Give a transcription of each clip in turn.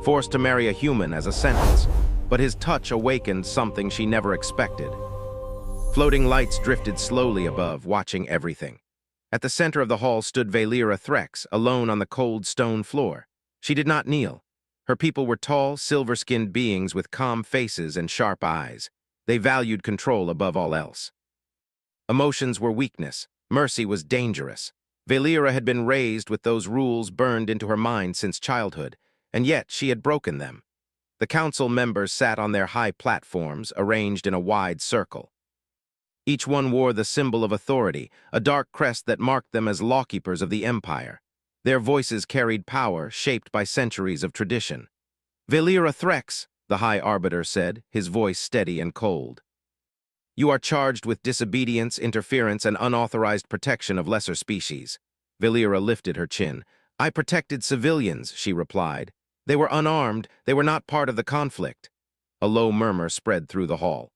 forced to marry a human as a sentence, but his touch awakened something she never expected. Floating lights drifted slowly above, watching everything. At the center of the hall stood Valera Threx, alone on the cold stone floor. She did not kneel. Her people were tall, silver-skinned beings with calm faces and sharp eyes. They valued control above all else. Emotions were weakness. Mercy was dangerous. Valera had been raised with those rules burned into her mind since childhood, and yet she had broken them. The council members sat on their high platforms, arranged in a wide circle. Each one wore the symbol of authority, a dark crest that marked them as lawkeepers of the empire. Their voices carried power, shaped by centuries of tradition. "Valera Threx," the High Arbiter said, his voice steady and cold. "You are charged with disobedience, interference, and unauthorized protection of lesser species." Valera lifted her chin. "I protected civilians," she replied. "They were unarmed, they were not part of the conflict." A low murmur spread through the hall.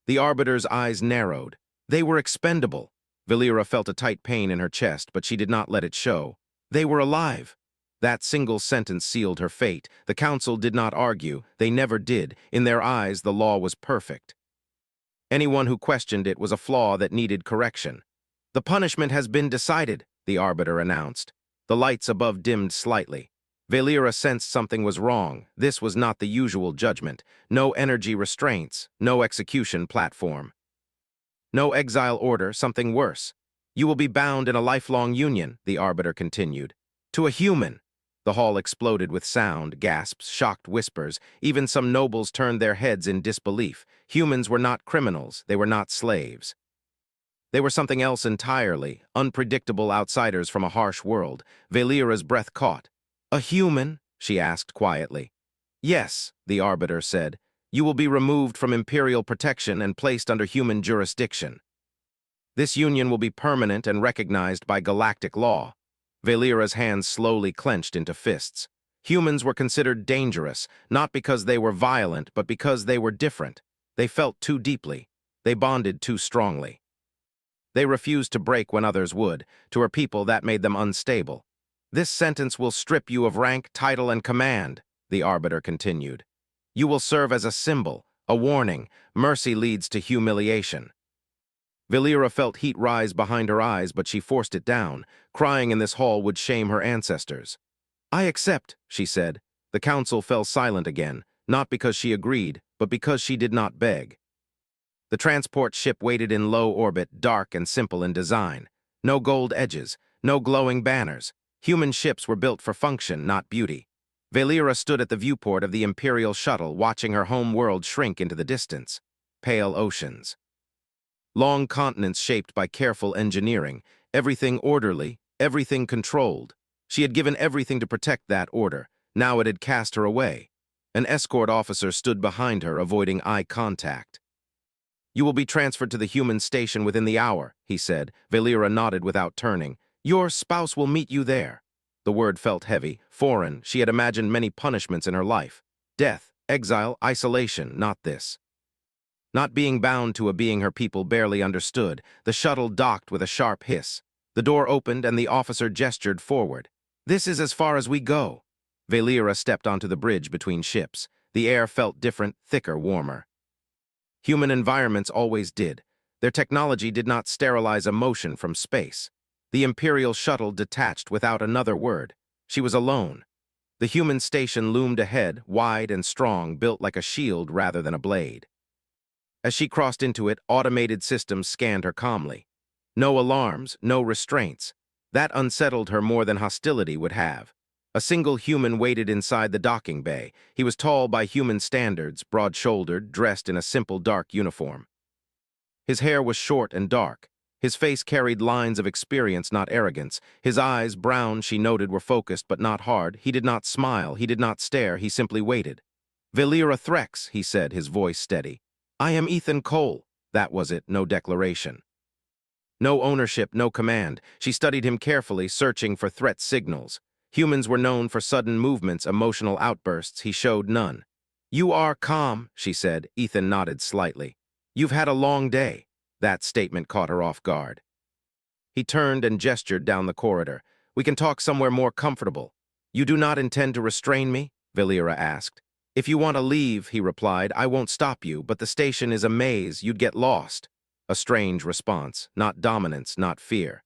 The Arbiter's eyes narrowed. They were expendable. Valera felt a tight pain in her chest, but she did not let it show. They were alive. That single sentence sealed her fate. The council did not argue. They never did. In their eyes, the law was perfect. Anyone who questioned it was a flaw that needed correction. "The punishment has been decided," the Arbiter announced. The lights above dimmed slightly. Valera sensed something was wrong. This was not the usual judgment. No energy restraints, no execution platform. No exile order, something worse. "You will be bound in a lifelong union," the Arbiter continued. "To a human." The hall exploded with sound, gasps, shocked whispers. Even some nobles turned their heads in disbelief. Humans were not criminals, they were not slaves. They were something else entirely, unpredictable outsiders from a harsh world. Valera's breath caught. "A human?" she asked quietly. "Yes," the Arbiter said. "You will be removed from imperial protection and placed under human jurisdiction. This union will be permanent and recognized by galactic law." Valera's hands slowly clenched into fists. Humans were considered dangerous, not because they were violent, but because they were different. They felt too deeply. They bonded too strongly. They refused to break when others would. To her people, that made them unstable. "This sentence will strip you of rank, title, and command," the Arbiter continued. "You will serve as a symbol, a warning. Mercy leads to humiliation." Valera felt heat rise behind her eyes, but she forced it down. Crying in this hall would shame her ancestors. "I accept," she said. The council fell silent again, not because she agreed, but because she did not beg. The transport ship waited in low orbit, dark and simple in design. No gold edges, no glowing banners. Human ships were built for function, not beauty. Valera stood at the viewport of the Imperial shuttle, watching her home world shrink into the distance. Pale oceans. Long continents shaped by careful engineering, everything orderly, everything controlled. She had given everything to protect that order. Now it had cast her away. An escort officer stood behind her, avoiding eye contact. "You will be transferred to the human station within the hour," he said. Valera nodded without turning. "Your spouse will meet you there." The word felt heavy, foreign. She had imagined many punishments in her life. Death, exile, isolation, not this. Not being bound to a being her people barely understood, the shuttle docked with a sharp hiss. The door opened and the officer gestured forward. "This is as far as we go." Valera stepped onto the bridge between ships. The air felt different, thicker, warmer. Human environments always did. Their technology did not sterilize emotion from space. The Imperial shuttle detached without another word. She was alone. The human station loomed ahead, wide and strong, built like a shield rather than a blade. As she crossed into it, automated systems scanned her calmly. No alarms, no restraints. That unsettled her more than hostility would have. A single human waited inside the docking bay. He was tall by human standards, broad-shouldered, dressed in a simple dark uniform. His hair was short and dark. His face carried lines of experience, not arrogance. His eyes, brown, she noted, were focused but not hard. He did not smile, he did not stare, he simply waited. "Valera Threx," he said, his voice steady. "I am Ethan Cole." That was it, no declaration. No ownership, no command. She studied him carefully, searching for threat signals. Humans were known for sudden movements, emotional outbursts. He showed none. "You are calm," she said. Ethan nodded slightly. "You've had a long day." That statement caught her off guard. He turned and gestured down the corridor. "We can talk somewhere more comfortable. You do not intend to restrain me?" Valera asked. If you want to leave, he replied, I won't stop you, but the station is a maze, you'd get lost. A strange response, not dominance, not fear.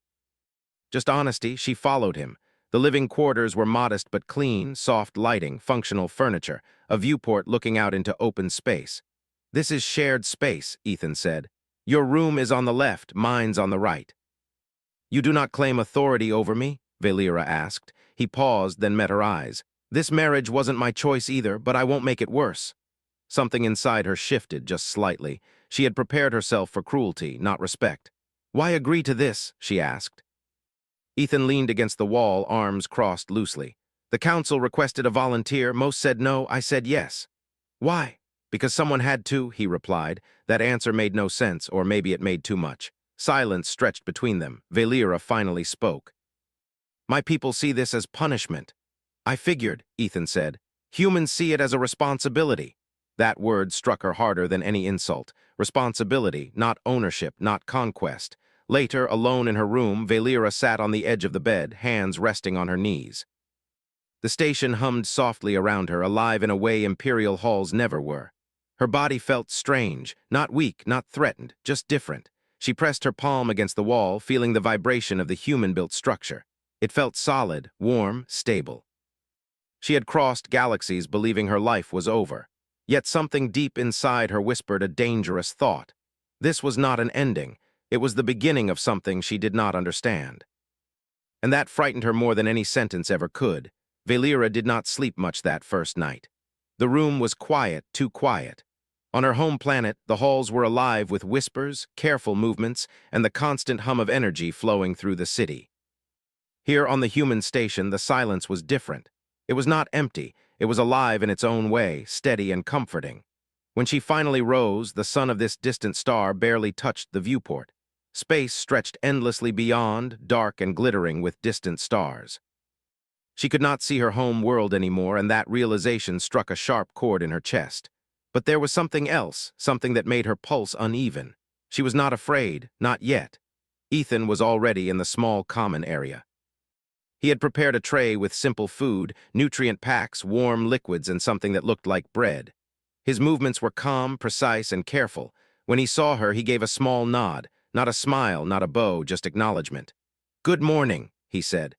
Just honesty. She followed him. The living quarters were modest but clean, soft lighting, functional furniture, a viewport looking out into open space. This is shared space, Ethan said. Your room is on the left, mine's on the right. You do not claim authority over me? Valera asked. He paused, then met her eyes. This marriage wasn't my choice either, but I won't make it worse. Something inside her shifted just slightly. She had prepared herself for cruelty, not respect. Why agree to this? She asked. Ethan leaned against the wall, arms crossed loosely. The council requested a volunteer. Most said no, I said yes. Why? Because someone had to, he replied. That answer made no sense, or maybe it made too much. Silence stretched between them. Valera finally spoke. My people see this as punishment. I figured, Ethan said. Humans see it as a responsibility. That word struck her harder than any insult. Responsibility, not ownership, not conquest. Later, alone in her room, Valera sat on the edge of the bed, hands resting on her knees. The station hummed softly around her, alive in a way imperial halls never were. Her body felt strange, not weak, not threatened, just different. She pressed her palm against the wall, feeling the vibration of the human-built structure. It felt solid, warm, stable. She had crossed galaxies believing her life was over. Yet something deep inside her whispered a dangerous thought. This was not an ending. It was the beginning of something she did not understand. And that frightened her more than any sentence ever could. Valera did not sleep much that first night. The room was quiet, too quiet. On her home planet, the halls were alive with whispers, careful movements, and the constant hum of energy flowing through the city. Here on the human station, the silence was different. It was not empty. It was alive in its own way, steady and comforting. When she finally rose, the sun of this distant star barely touched the viewport. Space stretched endlessly beyond, dark and glittering with distant stars. She could not see her home world anymore, and that realization struck a sharp chord in her chest. But there was something else, something that made her pulse uneven. She was not afraid, not yet. Ethan was already in the small common area. He had prepared a tray with simple food, nutrient packs, warm liquids, and something that looked like bread. His movements were calm, precise, and careful. When he saw her, he gave a small nod, not a smile, not a bow, just acknowledgement. Good morning, he said.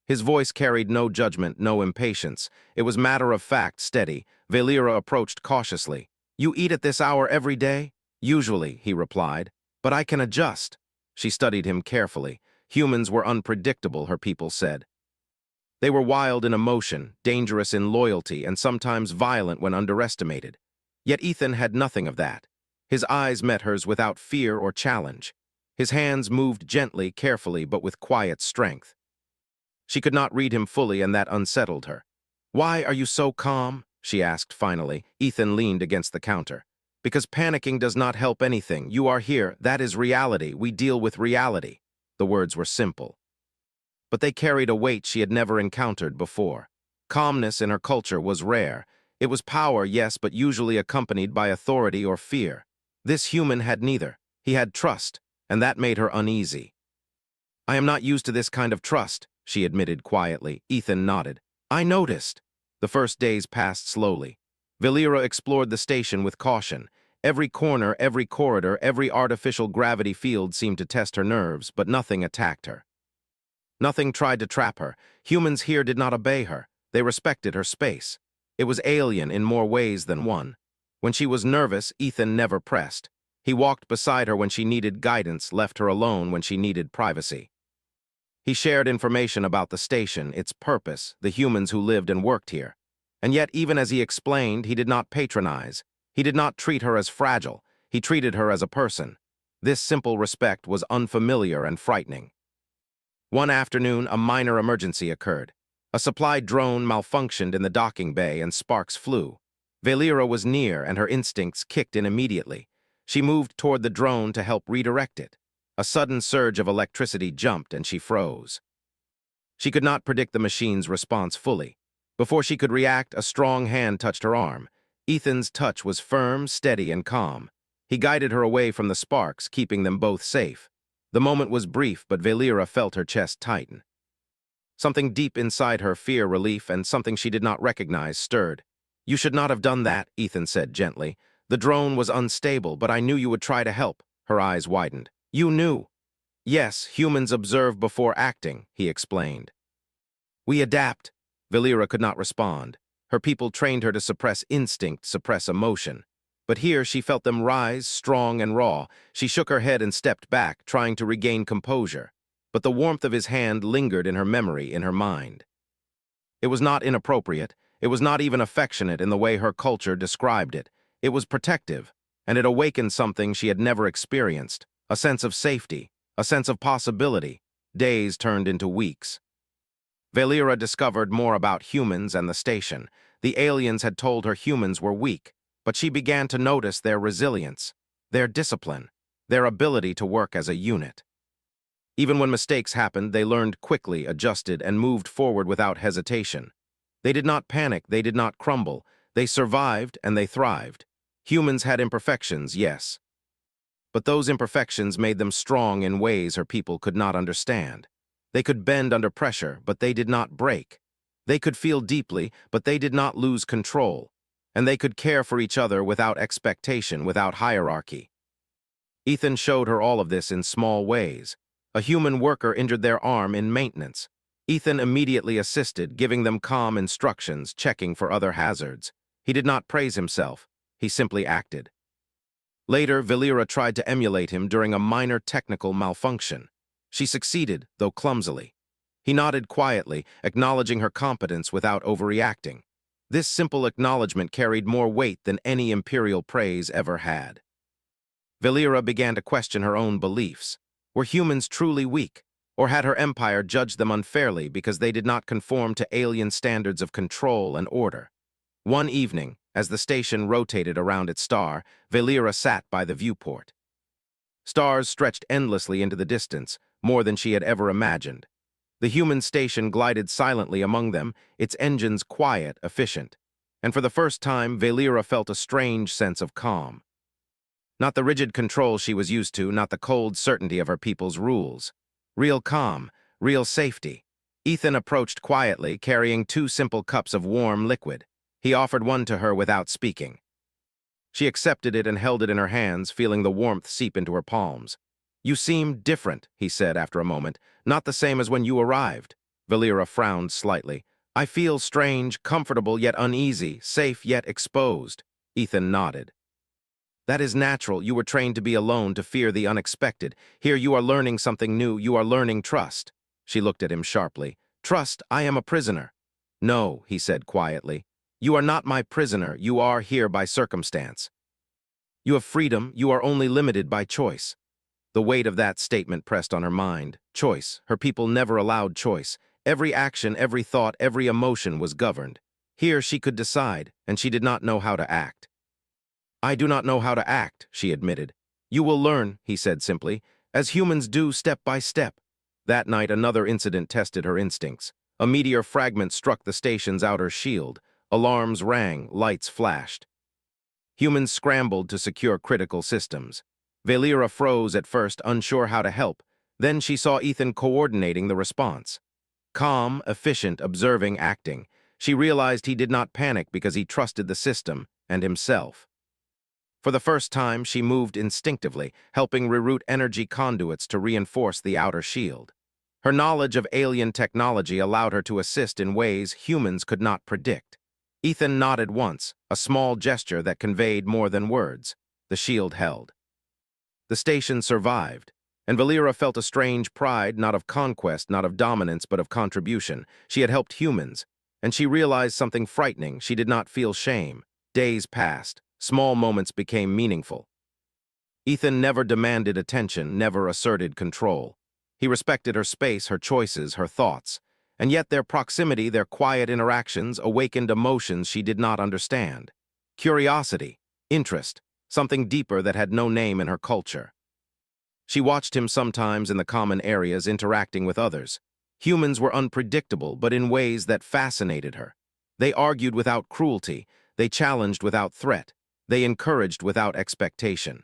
His voice carried no judgment, no impatience. It was matter-of-fact, steady. Valera approached cautiously. You eat at this hour every day? Usually, he replied. But I can adjust. She studied him carefully. Humans were unpredictable, her people said. They were wild in emotion, dangerous in loyalty, and sometimes violent when underestimated. Yet Ethan had nothing of that. His eyes met hers without fear or challenge. His hands moved gently, carefully, but with quiet strength. She could not read him fully, and that unsettled her. Why are you so calm? She asked finally. Ethan leaned against the counter. Because panicking does not help anything. You are here. That is reality. We deal with reality. The words were simple. But they carried a weight she had never encountered before. Calmness in her culture was rare. It was power, yes, but usually accompanied by authority or fear. This human had neither. He had trust, and that made her uneasy. I am not used to this kind of trust, she admitted quietly. Ethan nodded. I noticed. The first days passed slowly. Valera explored the station with caution. Every corner, every corridor, every artificial gravity field seemed to test her nerves, but nothing attacked her. Nothing tried to trap her. Humans here did not obey her. They respected her space. It was alien in more ways than one. When she was nervous, Ethan never pressed. He walked beside her when she needed guidance, left her alone when she needed privacy. He shared information about the station, its purpose, the humans who lived and worked here. And yet, even as he explained, he did not patronize. He did not treat her as fragile. He treated her as a person. This simple respect was unfamiliar and frightening. One afternoon, a minor emergency occurred. A supply drone malfunctioned in the docking bay and sparks flew. Valera was near, and her instincts kicked in immediately. She moved toward the drone to help redirect it. A sudden surge of electricity jumped, and she froze. She could not predict the machine's response fully. Before she could react, a strong hand touched her arm. Ethan's touch was firm, steady, and calm. He guided her away from the sparks, keeping them both safe. The moment was brief, but Valera felt her chest tighten. Something deep inside her, fear, relief, and something she did not recognize, stirred. "You should not have done that," Ethan said gently. "The drone was unstable, but I knew you would try to help." Her eyes widened. "You knew?" "Yes, humans observe before acting," he explained. "We adapt." Valera could not respond. Her people trained her to suppress instinct, suppress emotion. But here she felt them rise, strong and raw. She shook her head and stepped back, trying to regain composure. But the warmth of his hand lingered in her memory, in her mind. It was not inappropriate. It was not even affectionate in the way her culture described it. It was protective, and it awakened something she had never experienced, a sense of safety, a sense of possibility. Days turned into weeks. Valera discovered more about humans and the station. The aliens had told her humans were weak, but she began to notice their resilience, their discipline, their ability to work as a unit. Even when mistakes happened, they learned quickly, adjusted, and moved forward without hesitation. They did not panic, they did not crumble. They survived and they thrived. Humans had imperfections, yes. But those imperfections made them strong in ways her people could not understand. They could bend under pressure, but they did not break. They could feel deeply, but they did not lose control. And they could care for each other without expectation, without hierarchy. Ethan showed her all of this in small ways. A human worker injured their arm in maintenance. Ethan immediately assisted, giving them calm instructions, checking for other hazards. He did not praise himself. He simply acted. Later, Valera tried to emulate him during a minor technical malfunction. She succeeded, though clumsily. He nodded quietly, acknowledging her competence without overreacting. This simple acknowledgement carried more weight than any imperial praise ever had. Valera began to question her own beliefs. Were humans truly weak, or had her empire judged them unfairly because they did not conform to alien standards of control and order? One evening, as the station rotated around its star, Valera sat by the viewport. Stars stretched endlessly into the distance, more than she had ever imagined. The human station glided silently among them, its engines quiet, efficient. And for the first time, Valera felt a strange sense of calm. Not the rigid control she was used to, not the cold certainty of her people's rules. Real calm, real safety. Ethan approached quietly, carrying 2 simple cups of warm liquid. He offered one to her without speaking. She accepted it and held it in her hands, feeling the warmth seep into her palms. "You seem different," he said after a moment. "Not the same as when you arrived." Valera frowned slightly. "I feel strange, comfortable yet uneasy, safe yet exposed." Ethan nodded. "That is natural. You were trained to be alone, to fear the unexpected. Here you are learning something new. You are learning trust." She looked at him sharply. "Trust? I am a prisoner." "No," he said quietly. "You are not my prisoner. You are here by circumstance. You have freedom. You are only limited by choice." The weight of that statement pressed on her mind. Choice. Her people never allowed choice. Every action, every thought, every emotion was governed. Here she could decide, and she did not know how to act. "I do not know how to act," she admitted. "You will learn," he said simply, "as humans do step by step." That night, another incident tested her instincts. A meteor fragment struck the station's outer shield. Alarms rang, lights flashed. Humans scrambled to secure critical systems. Valera froze at first, unsure how to help. Then she saw Ethan coordinating the response. Calm, efficient, observing, acting. She realized he did not panic because he trusted the system and himself. For the first time, she moved instinctively, helping reroute energy conduits to reinforce the outer shield. Her knowledge of alien technology allowed her to assist in ways humans could not predict. Ethan nodded once, a small gesture that conveyed more than words. The shield held. The station survived, and Valera felt a strange pride, not of conquest, not of dominance, but of contribution. She had helped humans, and she realized something frightening. She did not feel shame. Days passed. Small moments became meaningful. Ethan never demanded attention, never asserted control. He respected her space, her choices, her thoughts. And yet their proximity, their quiet interactions, awakened emotions she did not understand. Curiosity, interest, something deeper that had no name in her culture. She watched him sometimes in the common areas, interacting with others. Humans were unpredictable, but in ways that fascinated her. They argued without cruelty. They challenged without threat. They encouraged without expectation.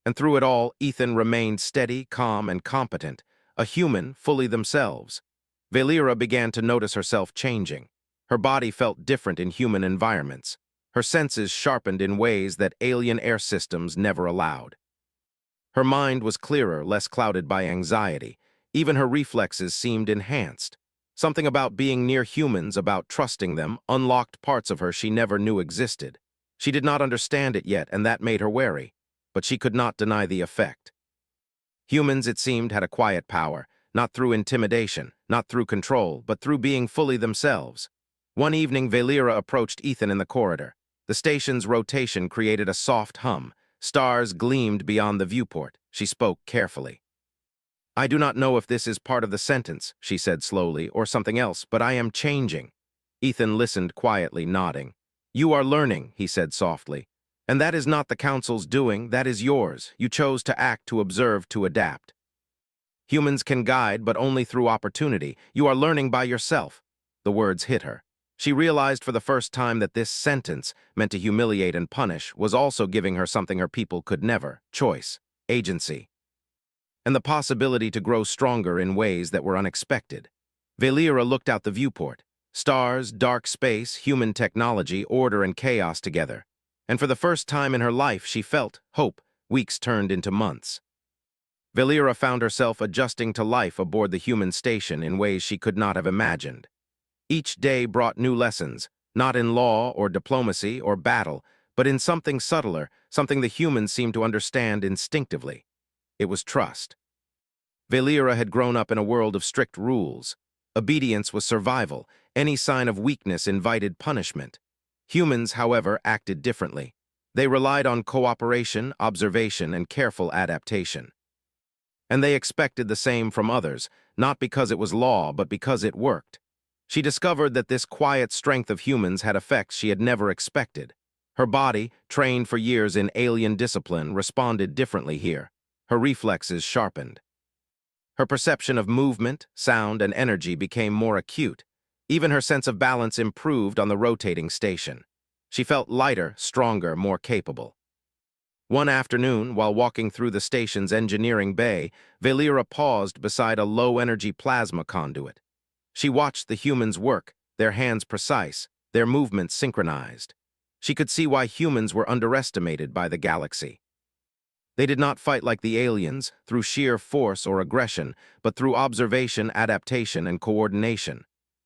And through it all, Ethan remained steady, calm, and competent, a human fully themselves. Valera began to notice herself changing. Her body felt different in human environments. Her senses sharpened in ways that alien air systems never allowed. Her mind was clearer, less clouded by anxiety. Even her reflexes seemed enhanced. Something about being near humans, about trusting them, unlocked parts of her she never knew existed. She did not understand it yet, and that made her wary, but she could not deny the effect. Humans, it seemed, had a quiet power, not through intimidation, not through control, but through being fully themselves. One evening, Valera approached Ethan in the corridor. The station's rotation created a soft hum. Stars gleamed beyond the viewport. She spoke carefully. "I do not know if this is part of the sentence," she said slowly, "or something else, but I am changing." Ethan listened quietly, nodding. "You are learning," he said softly. "And that is not the Council's doing, that is yours. You chose to act, to observe, to adapt. Humans can guide, but only through opportunity. You are learning by yourself." The words hit her. She realized for the first time that this sentence, meant to humiliate and punish, was also giving her something her people could never: choice, agency, and the possibility to grow stronger in ways that were unexpected. Valera looked out the viewport. Stars, dark space, human technology, order and chaos together. And for the first time in her life, she felt hope. Weeks turned into months. Valera found herself adjusting to life aboard the human station in ways she could not have imagined. Each day brought new lessons, not in law or diplomacy or battle, but in something subtler, something the humans seemed to understand instinctively. It was trust. Valera had grown up in a world of strict rules. Obedience was survival. Any sign of weakness invited punishment. Humans, however, acted differently. They relied on cooperation, observation, and careful adaptation. And they expected the same from others, not because it was law, but because it worked. She discovered that this quiet strength of humans had effects she had never expected. Her body, trained for years in alien discipline, responded differently here. Her reflexes sharpened. Her perception of movement, sound, and energy became more acute. Even her sense of balance improved on the rotating station. She felt lighter, stronger, more capable. One afternoon, while walking through the station's engineering bay, Valera paused beside a low-energy plasma conduit. She watched the humans work, their hands precise, their movements synchronized. She could see why humans were underestimated by the galaxy. They did not fight like the aliens, through sheer force or aggression, but through observation, adaptation, and coordination.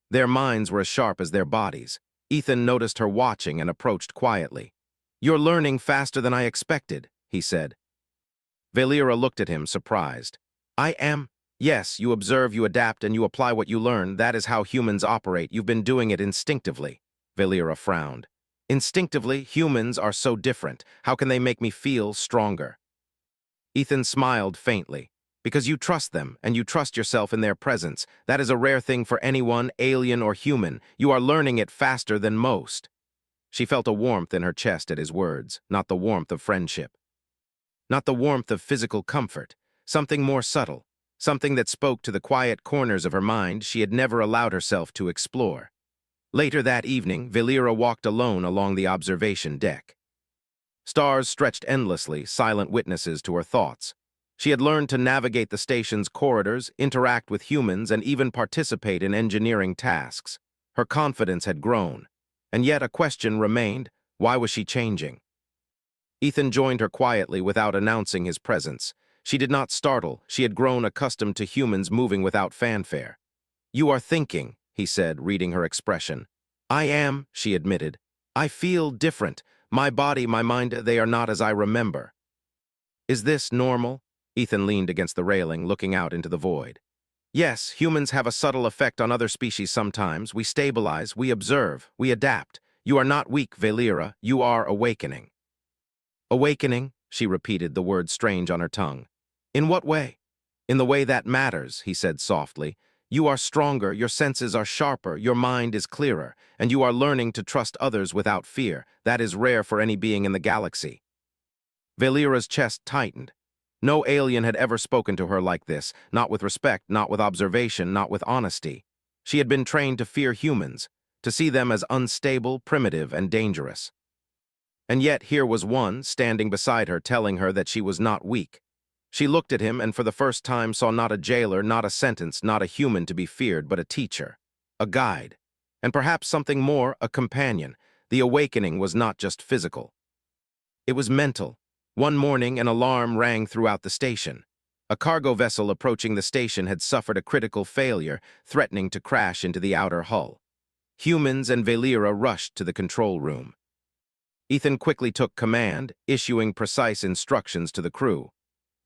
Their minds were as sharp as their bodies. Ethan noticed her watching and approached quietly. "You're learning faster than I expected," he said. Valera looked at him, surprised. "I am. Yes, you observe, you adapt, and you apply what you learn. That is how humans operate. You've been doing it instinctively." Valera frowned. "Instinctively, humans are so different. How can they make me feel stronger?" Ethan smiled faintly. "Because you trust them, and you trust yourself in their presence. That is a rare thing for anyone, alien or human. You are learning it faster than most." She felt a warmth in her chest at his words, not the warmth of friendship. Not the warmth of physical comfort. Something more subtle. Something that spoke to the quiet corners of her mind she had never allowed herself to explore. Later that evening, Valera walked alone along the observation deck. Stars stretched endlessly, silent witnesses to her thoughts. She had learned to navigate the station's corridors, interact with humans, and even participate in engineering tasks. Her confidence had grown. And yet a question remained: why was she changing? Ethan joined her quietly without announcing his presence. She did not startle. She had grown accustomed to humans moving without fanfare. "You are thinking," he said, reading her expression. "I am," she admitted. "I feel different. My body, my mind, they are not as I remember." "Is this normal?" Ethan leaned against the railing, looking out into the void. "Yes, humans have a subtle effect on other species sometimes. We stabilize, we observe, we adapt. You are not weak, Valera. You are awakening." "Awakening," she repeated, the word strange on her tongue. "In what way?" "In the way that matters," he said softly. "You are stronger, your senses are sharper, your mind is clearer, and you are learning to trust others without fear. That is rare for any being in the galaxy." Valera's chest tightened. No alien had ever spoken to her like this, not with respect, not with observation, not with honesty. She had been trained to fear humans, to see them as unstable, primitive, and dangerous. And yet here was one, standing beside her, telling her that she was not weak. She looked at him and for the first time saw not a jailer, not a sentence, not a human to be feared, but a teacher, a guide, and perhaps something more, a companion. The awakening was not just physical. It was mental. One morning, an alarm rang throughout the station. A cargo vessel approaching the station had suffered a critical failure, threatening to crash into the outer hull. Humans and Valera rushed to the control room. Ethan quickly took command, issuing precise instructions to the crew.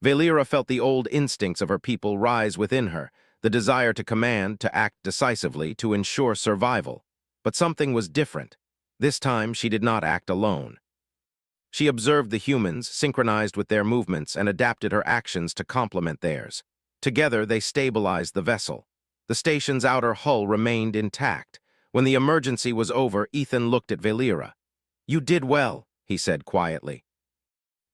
Valera felt the old instincts of her people rise within her, the desire to command, to act decisively, to ensure survival. But something was different. This time, she did not act alone. She observed the humans, synchronized with their movements, and adapted her actions to complement theirs. Together, they stabilized the vessel. The station's outer hull remained intact. When the emergency was over, Ethan looked at Valera. "You did well," he said quietly.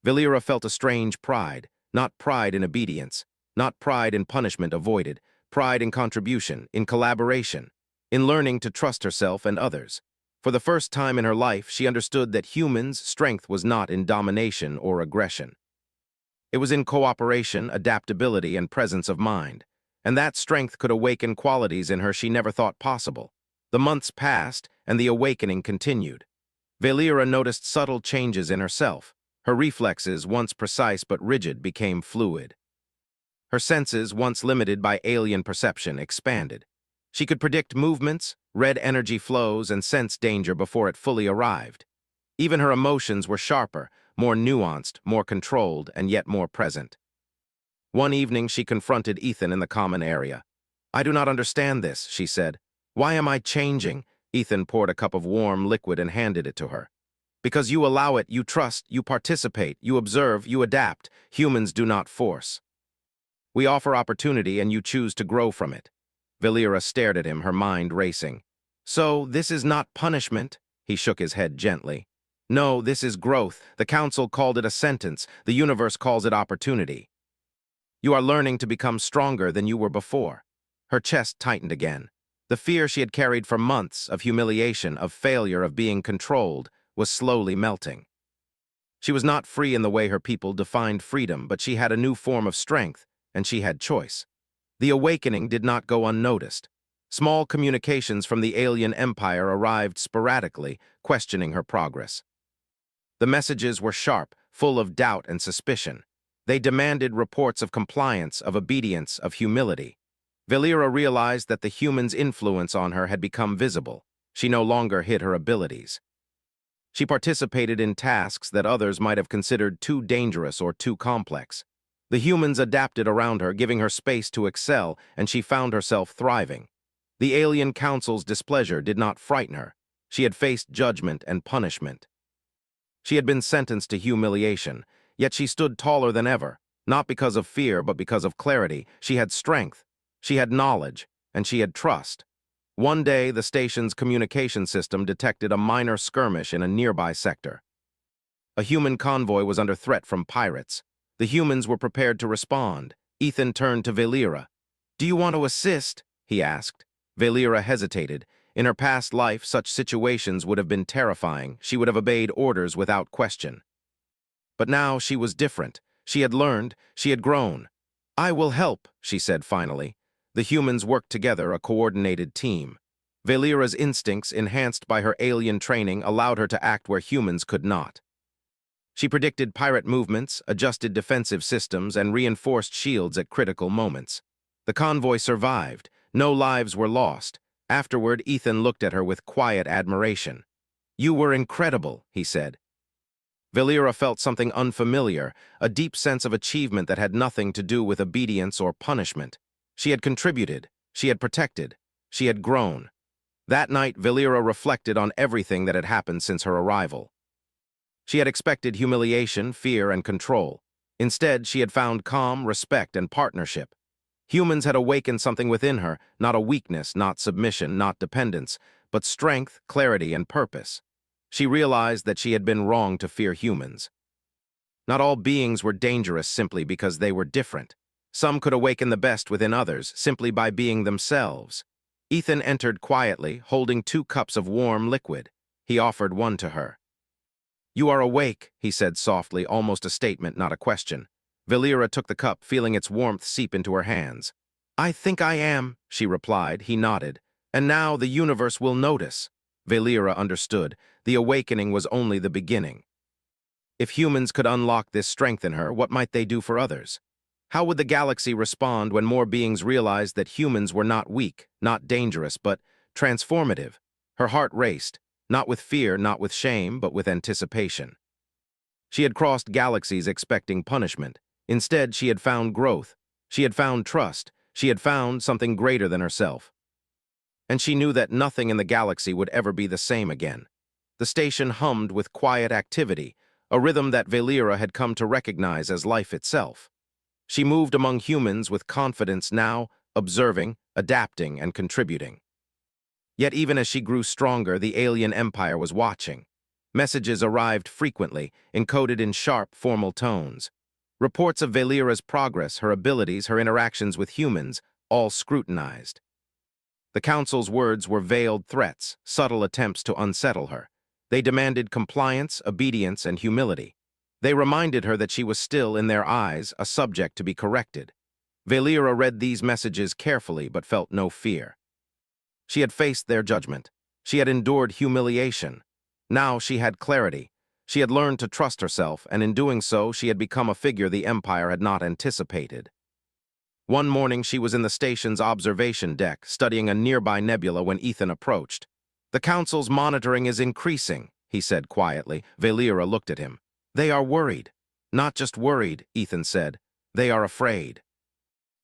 Valera felt a strange pride, not pride in obedience, not pride in punishment avoided, pride in contribution, in collaboration, in learning to trust herself and others. For the first time in her life, she understood that humans' strength was not in domination or aggression. It was in cooperation, adaptability, and presence of mind. And that strength could awaken qualities in her she never thought possible. The months passed, and the awakening continued. Valera noticed subtle changes in herself. Her reflexes, once precise but rigid, became fluid. Her senses, once limited by alien perception, expanded. She could predict movements, read energy flows, and sense danger before it fully arrived. Even her emotions were sharper, more nuanced, more controlled, and yet more present. One evening, she confronted Ethan in the common area. "I do not understand this," she said. "Why am I changing?" Ethan poured a cup of warm liquid and handed it to her. "Because you allow it, you trust, you participate, you observe, you adapt. Humans do not force. We offer opportunity and you choose to grow from it." Valera stared at him, her mind racing. "So, this is not punishment?" He shook his head gently. "No, this is growth. The council called it a sentence. The universe calls it opportunity. You are learning to become stronger than you were before." Her chest tightened again. The fear she had carried for months, of humiliation, of failure, of being controlled, was slowly melting. She was not free in the way her people defined freedom, but she had a new form of strength, and she had choice. The awakening did not go unnoticed. Small communications from the alien empire arrived sporadically, questioning her progress. The messages were sharp, full of doubt and suspicion. They demanded reports of compliance, of obedience, of humility. Valera realized that the humans' influence on her had become visible. She no longer hid her abilities. She participated in tasks that others might have considered too dangerous or too complex. The humans adapted around her, giving her space to excel, and she found herself thriving. The alien council's displeasure did not frighten her. She had faced judgment and punishment. She had been sentenced to humiliation, yet she stood taller than ever, not because of fear, but because of clarity. She had strength, she had knowledge, and she had trust. One day, the station's communication system detected a minor skirmish in a nearby sector. A human convoy was under threat from pirates. The humans were prepared to respond. Ethan turned to Valera. "Do you want to assist?" he asked. Valera hesitated. In her past life, such situations would have been terrifying. She would have obeyed orders without question. But now she was different. She had learned, she had grown. "I will help," she said finally. The humans worked together, a coordinated team. Valera's instincts, enhanced by her alien training, allowed her to act where humans could not. She predicted pirate movements, adjusted defensive systems, and reinforced shields at critical moments. The convoy survived. No lives were lost. Afterward, Ethan looked at her with quiet admiration. "You were incredible," he said. Valera felt something unfamiliar, a deep sense of achievement that had nothing to do with obedience or punishment. She had contributed, she had protected, she had grown. That night, Valera reflected on everything that had happened since her arrival. She had expected humiliation, fear, and control. Instead, she had found calm, respect, and partnership. Humans had awakened something within her, not a weakness, not submission, not dependence, but strength, clarity, and purpose. She realized that she had been wrong to fear humans. Not all beings were dangerous simply because they were different. Some could awaken the best within others simply by being themselves. Ethan entered quietly, holding 2 cups of warm liquid. He offered one to her. "You are awake," he said softly, almost a statement, not a question. Valera took the cup, feeling its warmth seep into her hands. "I think I am," she replied. He nodded. "And now the universe will notice." Valera understood. The awakening was only the beginning. If humans could unlock this strength in her, what might they do for others? How would the galaxy respond when more beings realized that humans were not weak, not dangerous, but transformative? Her heart raced, not with fear, not with shame, but with anticipation. She had crossed galaxies expecting punishment. Instead, she had found growth. She had found trust. She had found something greater than herself. And she knew that nothing in the galaxy would ever be the same again. The station hummed with quiet activity, a rhythm that Valera had come to recognize as life itself. She moved among humans with confidence now, observing, adapting, and contributing. Yet even as she grew stronger, the alien empire was watching. Messages arrived frequently, encoded in sharp, formal tones. Reports of Valera's progress, her abilities, her interactions with humans, all scrutinized. The Council's words were veiled threats, subtle attempts to unsettle her. They demanded compliance, obedience, and humility. They reminded her that she was still, in their eyes, a subject to be corrected. Valera read these messages carefully but felt no fear. She had faced their judgment. She had endured humiliation. Now she had clarity. She had learned to trust herself, and in doing so, she had become a figure the Empire had not anticipated. One morning, she was in the station's observation deck, studying a nearby nebula when Ethan approached. "The Council's monitoring is increasing," he said quietly. Valera looked at him. "They are worried." "Not just worried," Ethan said. "They are afraid.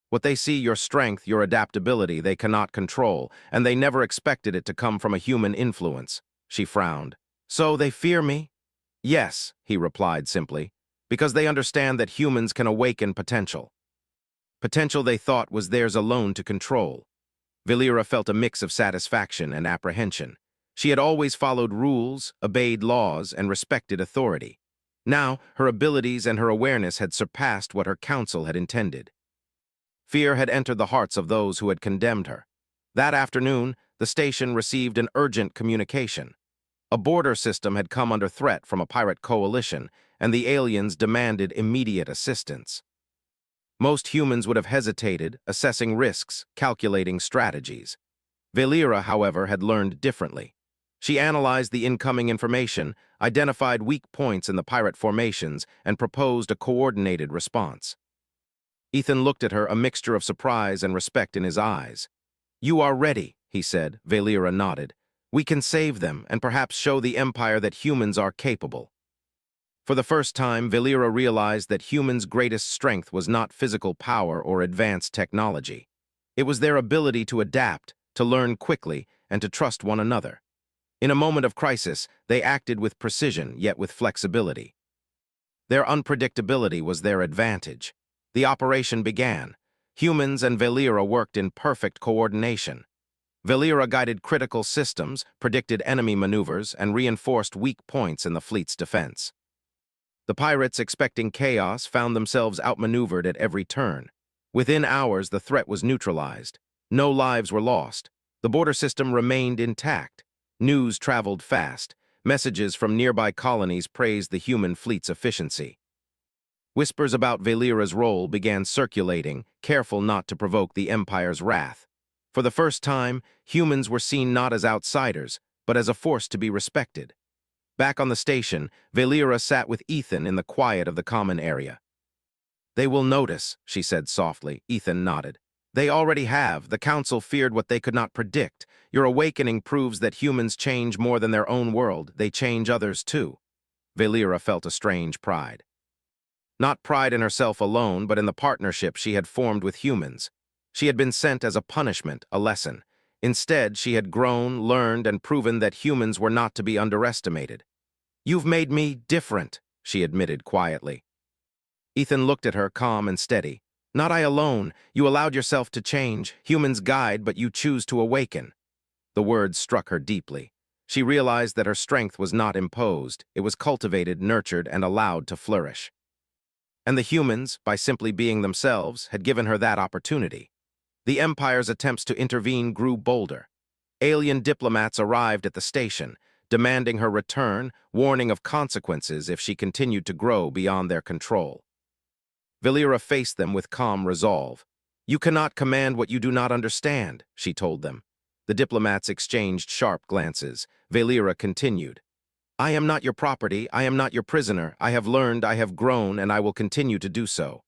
What they see, your strength, your adaptability, they cannot control, and they never expected it to come from a human influence." She frowned. "So they fear me?" "Yes," he replied simply, "because they understand that humans can awaken potential. Potential they thought was theirs alone to control." Valera felt a mix of satisfaction and apprehension. She had always followed rules, obeyed laws, and respected authority. Now, her abilities and her awareness had surpassed what her council had intended. Fear had entered the hearts of those who had condemned her. That afternoon, the station received an urgent communication. A border system had come under threat from a pirate coalition, and the aliens demanded immediate assistance. Most humans would have hesitated, assessing risks, calculating strategies. Valera, however, had learned differently. She analyzed the incoming information, identified weak points in the pirate formations, and proposed a coordinated response. Ethan looked at her, a mixture of surprise and respect in his eyes. "You are ready," he said. Valera nodded. "We can save them and perhaps show the Empire that humans are capable." For the first time, Valera realized that humans' greatest strength was not physical power or advanced technology. It was their ability to adapt, to learn quickly, and to trust one another. In a moment of crisis, they acted with precision, yet with flexibility. Their unpredictability was their advantage. The operation began. Humans and Valera worked in perfect coordination. Valera guided critical systems, predicted enemy maneuvers, and reinforced weak points in the fleet's defense. The pirates, expecting chaos, found themselves outmaneuvered at every turn. Within hours, the threat was neutralized. No lives were lost. The border system remained intact. News traveled fast. Messages from nearby colonies praised the human fleet's efficiency. Whispers about Valera's role began circulating, careful not to provoke the Empire's wrath. For the first time, humans were seen not as outsiders, but as a force to be respected. Back on the station, Valera sat with Ethan in the quiet of the common area. "They will notice," she said softly. Ethan nodded. "They already have. The Council feared what they could not predict. Your awakening proves that humans change more than their own world. They change others too." Valera felt a strange pride. Not pride in herself alone, but in the partnership she had formed with humans. She had been sent as a punishment, a lesson. Instead, she had grown, learned, and proven that humans were not to be underestimated. "You've made me different," she admitted quietly. Ethan looked at her, calm and steady. "Not I alone. You allowed yourself to change. Humans guide, but you choose to awaken." The words struck her deeply. She realized that her strength was not imposed. It was cultivated, nurtured, and allowed to flourish. And the humans, by simply being themselves, had given her that opportunity. The Empire's attempts to intervene grew bolder. Alien diplomats arrived at the station, demanding her return, warning of consequences if she continued to grow beyond their control. Valera faced them with calm resolve. "You cannot command what you do not understand," she told them. The diplomats exchanged sharp glances. Valera continued. "I am not your property, I am not your prisoner. I have learned, I have grown, and I will continue to do so.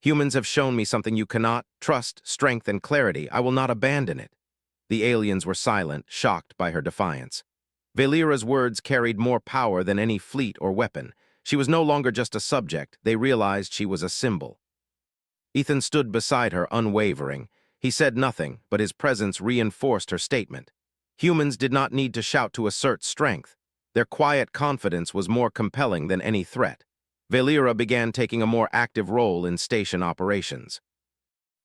Humans have shown me something you cannot: trust, strength, and clarity. I will not abandon it." The aliens were silent, shocked by her defiance. Valera's words carried more power than any fleet or weapon. She was no longer just a subject. They realized she was a symbol. Ethan stood beside her, unwavering. He said nothing, but his presence reinforced her statement. Humans did not need to shout to assert strength. Their quiet confidence was more compelling than any threat. Valera began taking a more active role in station operations.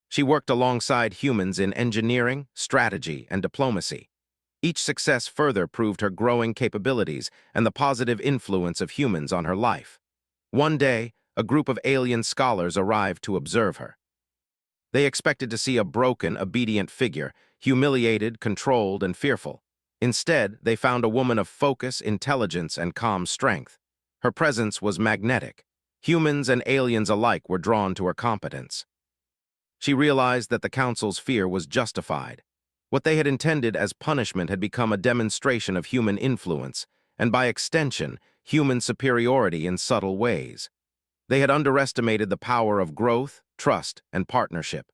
She worked alongside humans in engineering, strategy, and diplomacy. Each success further proved her growing capabilities and the positive influence of humans on her life. One day, a group of alien scholars arrived to observe her. They expected to see a broken, obedient figure, humiliated, controlled, and fearful. Instead, they found a woman of focus, intelligence, and calm strength. Her presence was magnetic. Humans and aliens alike were drawn to her competence. She realized that the Council's fear was justified. What they had intended as punishment had become a demonstration of human influence, and by extension, human superiority in subtle ways. They had underestimated the power of growth, trust, and partnership.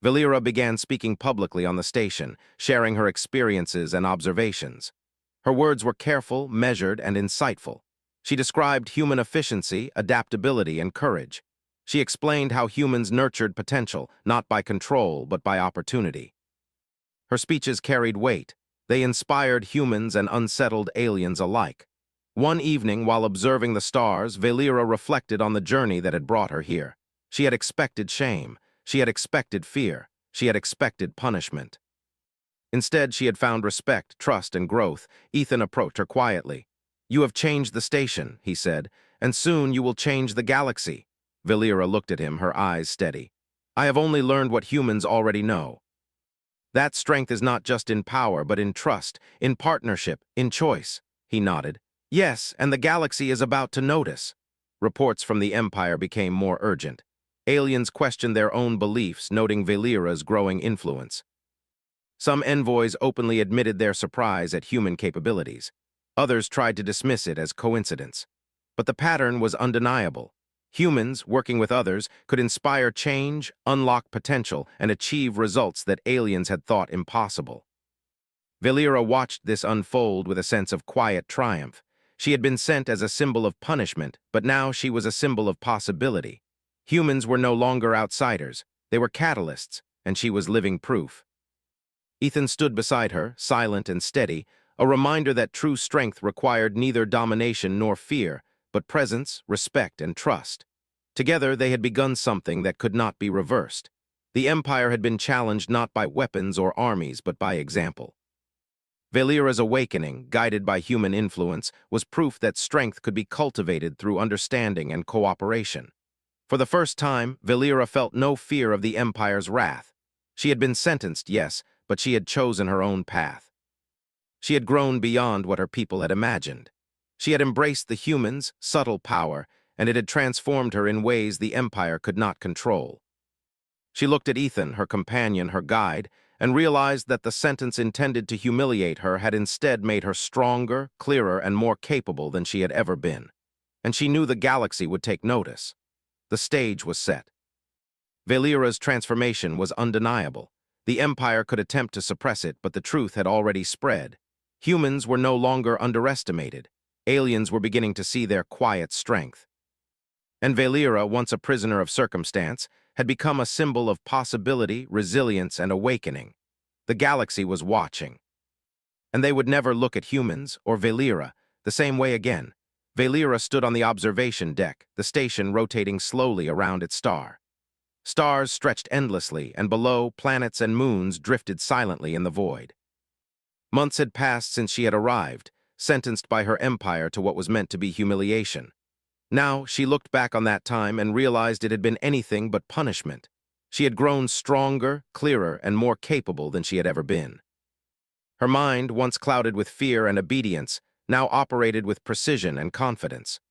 Valera began speaking publicly on the station, sharing her experiences and observations. Her words were careful, measured, and insightful. She described human efficiency, adaptability, and courage. She explained how humans nurtured potential, not by control, but by opportunity. Her speeches carried weight. They inspired humans and unsettled aliens alike. One evening, while observing the stars, Valera reflected on the journey that had brought her here. She had expected shame. She had expected fear. She had expected punishment. Instead, she had found respect, trust, and growth. Ethan approached her quietly. "You have changed the station," he said, "and soon you will change the galaxy." Valera looked at him, her eyes steady. "I have only learned what humans already know. That strength is not just in power, but in trust, in partnership, in choice." He nodded. "Yes, and the galaxy is about to notice." Reports from the Empire became more urgent. Aliens questioned their own beliefs, noting Valera's growing influence. Some envoys openly admitted their surprise at human capabilities. Others tried to dismiss it as coincidence. But the pattern was undeniable. Humans, working with others, could inspire change, unlock potential, and achieve results that aliens had thought impossible. Valera watched this unfold with a sense of quiet triumph. She had been sent as a symbol of punishment, but now she was a symbol of possibility. Humans were no longer outsiders. They were catalysts, and she was living proof. Ethan stood beside her, silent and steady, a reminder that true strength required neither domination nor fear, but presence, respect, and trust. Together, they had begun something that could not be reversed. The Empire had been challenged not by weapons or armies, but by example. Valera's awakening, guided by human influence, was proof that strength could be cultivated through understanding and cooperation. For the first time, Valera felt no fear of the Empire's wrath. She had been sentenced, yes, but she had chosen her own path. She had grown beyond what her people had imagined. She had embraced the humans' subtle power, and it had transformed her in ways the Empire could not control. She looked at Ethan, her companion, her guide, and realized that the sentence intended to humiliate her had instead made her stronger, clearer, and more capable than she had ever been. And she knew the galaxy would take notice. The stage was set. Valera's transformation was undeniable. The Empire could attempt to suppress it, but the truth had already spread. Humans were no longer underestimated. Aliens were beginning to see their quiet strength. And Valera, once a prisoner of circumstance, had become a symbol of possibility, resilience, and awakening. The galaxy was watching. And they would never look at humans or Valera the same way again. Valera stood on the observation deck, the station rotating slowly around its star. Stars stretched endlessly, and below, planets and moons drifted silently in the void. Months had passed since she had arrived, sentenced by her empire to what was meant to be humiliation. Now, she looked back on that time and realized it had been anything but punishment. She had grown stronger, clearer, and more capable than she had ever been. Her mind, once clouded with fear and obedience, now operated with precision and confidence.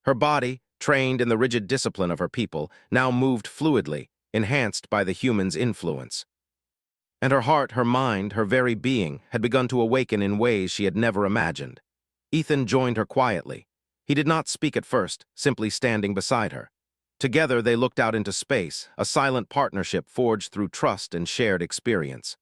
Her body, trained in the rigid discipline of her people, now moved fluidly, enhanced by the human's influence. And her heart, her mind, her very being had begun to awaken in ways she had never imagined. Ethan joined her quietly. He did not speak at first, simply standing beside her. Together they looked out into space, a silent partnership forged through trust and shared experience.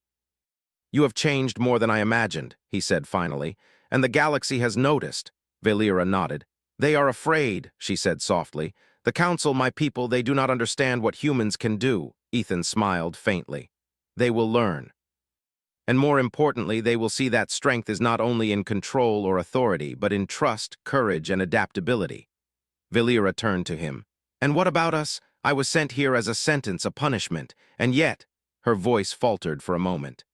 "You have changed more than I imagined," he said finally, "and the galaxy has noticed." Valeera nodded. "They are afraid," she said softly. "The Council, my people, they do not understand what humans can do." Ethan smiled faintly. "They will learn. And more importantly, they will see that strength is not only in control or authority, but in trust, courage, and adaptability." Valeera turned to him. "And what about us? I was sent here as a sentence, a punishment, and yet—" her voice faltered for a moment.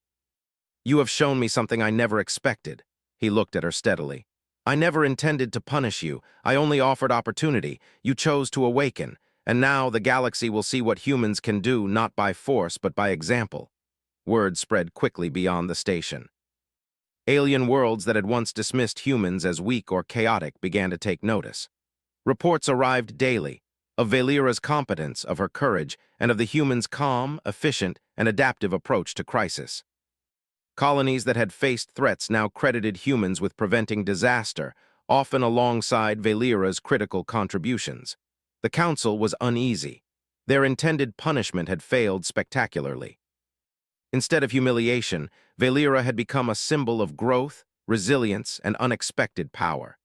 "You have shown me something I never expected." He looked at her steadily. "I never intended to punish you. I only offered opportunity. You chose to awaken, and now the galaxy will see what humans can do, not by force, but by example." Word spread quickly beyond the station. Alien worlds that had once dismissed humans as weak or chaotic began to take notice. Reports arrived daily of Valeera's competence, of her courage, and of the humans' calm, efficient, and adaptive approach to crisis. Colonies that had faced threats now credited humans with preventing disaster, often alongside Valeera's critical contributions. The Council was uneasy. Their intended punishment had failed spectacularly. Instead of humiliation, Valeera had become a symbol of growth, resilience, and unexpected power.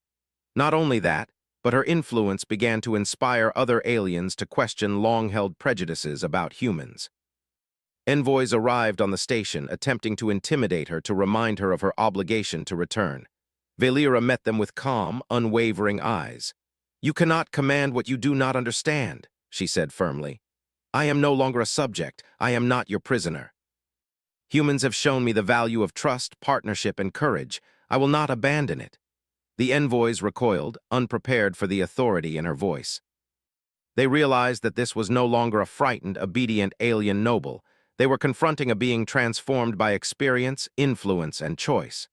Not only that, but her influence began to inspire other aliens to question long-held prejudices about humans. Envoys arrived on the station, attempting to intimidate her to remind her of her obligation to return. Valeera met them with calm, unwavering eyes. "You cannot command what you do not understand," she said firmly. "I am no longer a subject. I am not your prisoner. Humans have shown me the value of trust, partnership, and courage. I will not abandon it." The envoys recoiled, unprepared for the authority in her voice. They realized that this was no longer a frightened, obedient alien noble. They were confronting a being transformed by experience, influence, and choice.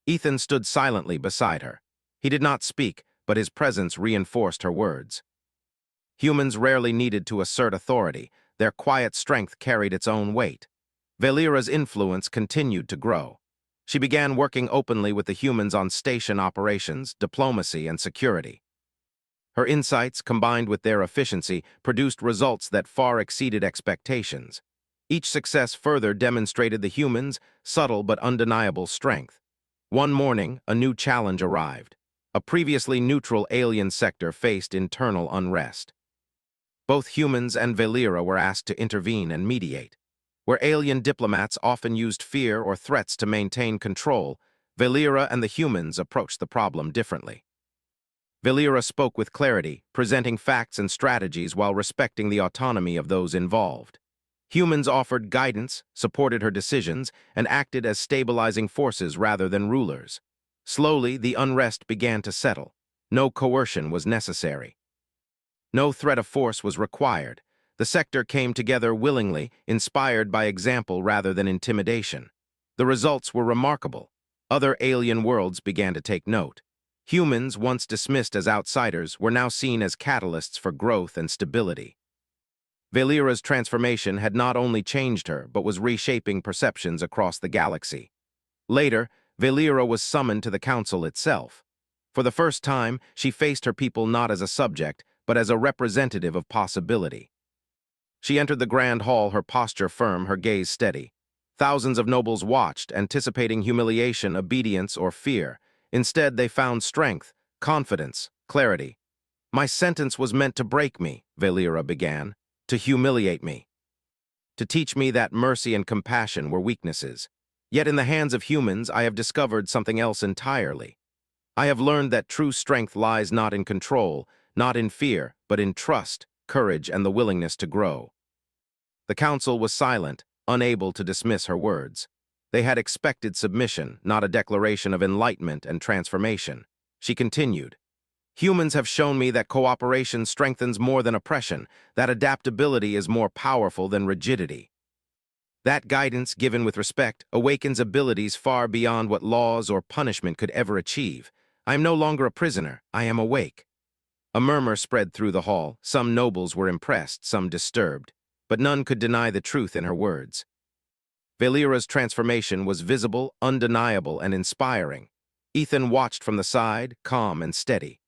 Ethan stood silently beside her. He did not speak, but his presence reinforced her words. Humans rarely needed to assert authority. Their quiet strength carried its own weight. Valeera's influence continued to grow. She began working openly with the humans on station operations, diplomacy, and security. Her insights, combined with their efficiency, produced results that far exceeded expectations. Each success further demonstrated the humans' subtle but undeniable strength. One morning, a new challenge arrived. A previously neutral alien sector faced internal unrest. Both humans and Valeera were asked to intervene and mediate. Where alien diplomats often used fear or threats to maintain control, Valeera and the humans approached the problem differently. Valeera spoke with clarity, presenting facts and strategies while respecting the autonomy of those involved. Humans offered guidance, supported her decisions, and acted as stabilizing forces rather than rulers. Slowly, the unrest began to settle. No coercion was necessary. No threat of force was required. The sector came together willingly, inspired by example rather than intimidation. The results were remarkable. Other alien worlds began to take note. Humans, once dismissed as outsiders, were now seen as catalysts for growth and stability. Valeera's transformation had not only changed her, but was reshaping perceptions across the galaxy. Later, Valeera was summoned to the Council itself. For the first time, she faced her people not as a subject, but as a representative of possibility. She entered the grand hall, her posture firm, her gaze steady. Thousands of nobles watched, anticipating humiliation, obedience, or fear. Instead, they found strength, confidence, clarity. "My sentence was meant to break me," Valeera began, "to humiliate me, to teach me that mercy and compassion were weaknesses. Yet in the hands of humans, I have discovered something else entirely. I have learned that true strength lies not in control, not in fear, but in trust, courage, and the willingness to grow." The Council was silent, unable to dismiss her words. They had expected submission, not a declaration of enlightenment and transformation. She continued, "Humans have shown me that cooperation strengthens more than oppression, that adaptability is more powerful than rigidity. That guidance, given with respect, awakens abilities far beyond what laws or punishment could ever achieve. I am no longer a prisoner, I am awake." A murmur spread through the hall. Some nobles were impressed, some disturbed, but none could deny the truth in her words. Valera's transformation was visible, undeniable, and inspiring. Ethan watched from the side, calm and steady.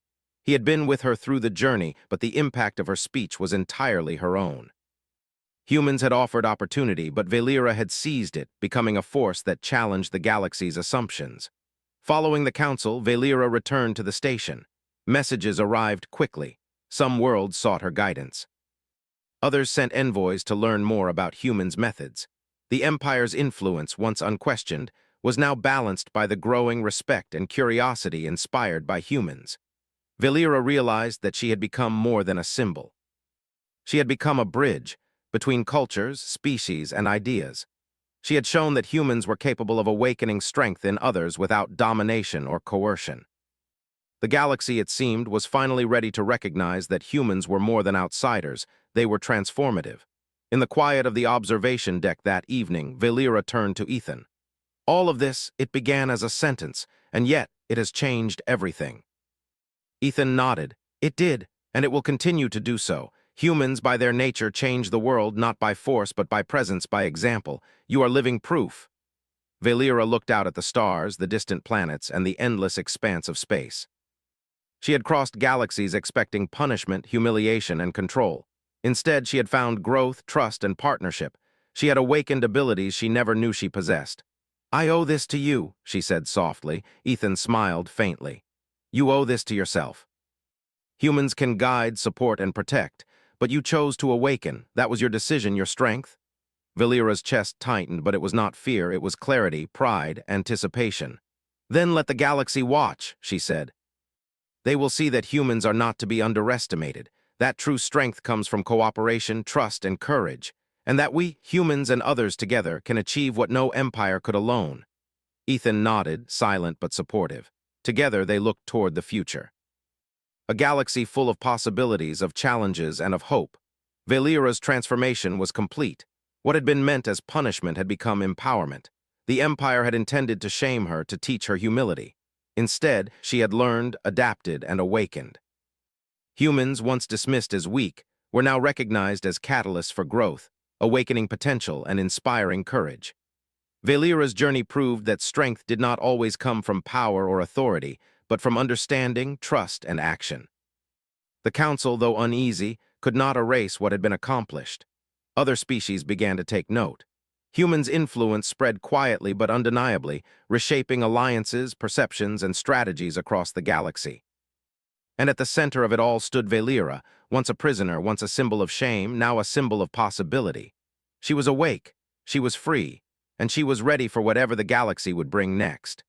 He had been with her through the journey, but the impact of her speech was entirely her own. Humans had offered opportunity, but Valera had seized it, becoming a force that challenged the galaxy's assumptions. Following the council, Valera returned to the station. Messages arrived quickly. Some worlds sought her guidance. Others sent envoys to learn more about humans' methods. The Empire's influence, once unquestioned, was now balanced by the growing respect and curiosity inspired by humans. Valera realized that she had become more than a symbol. She had become a bridge between cultures, species, and ideas. She had shown that humans were capable of awakening strength in others without domination or coercion. The galaxy, it seemed, was finally ready to recognize that humans were more than outsiders, they were transformative. In the quiet of the observation deck that evening, Valera turned to Ethan. All of this, it began as a sentence, and yet it has changed everything. Ethan nodded. It did, and it will continue to do so. Humans, by their nature, change the world not by force but by presence, by example. You are living proof. Valera looked out at the stars, the distant planets, and the endless expanse of space. She had crossed galaxies expecting punishment, humiliation, and control. Instead, she had found growth, trust, and partnership. She had awakened abilities she never knew she possessed. "I owe this to you," she said softly. Ethan smiled faintly. "You owe this to yourself. Humans can guide, support, and protect, but you chose to awaken. That was your decision, your strength." Valera's chest tightened, but it was not fear, it was clarity, pride, anticipation. "Then let the galaxy watch," she said. "They will see that humans are not to be underestimated, that true strength comes from cooperation, trust, and courage, and that we, humans and others together, can achieve what no empire could alone." Ethan nodded, silent but supportive. Together they looked toward the future. A galaxy full of possibilities, of challenges, and of hope. Valera's transformation was complete. What had been meant as punishment had become empowerment. The Empire had intended to shame her, to teach her humility. Instead, she had learned, adapted, and awakened. Humans, once dismissed as weak, were now recognized as catalysts for growth, awakening potential and inspiring courage. Valera's journey proved that strength did not always come from power or authority, but from understanding, trust, and action. The Council, though uneasy, could not erase what had been accomplished. Other species began to take note. Humans' influence spread quietly but undeniably, reshaping alliances, perceptions, and strategies across the galaxy. And at the center of it all stood Valera, once a prisoner, once a symbol of shame, now a symbol of possibility. She was awake, she was free, and she was ready for whatever the galaxy would bring next.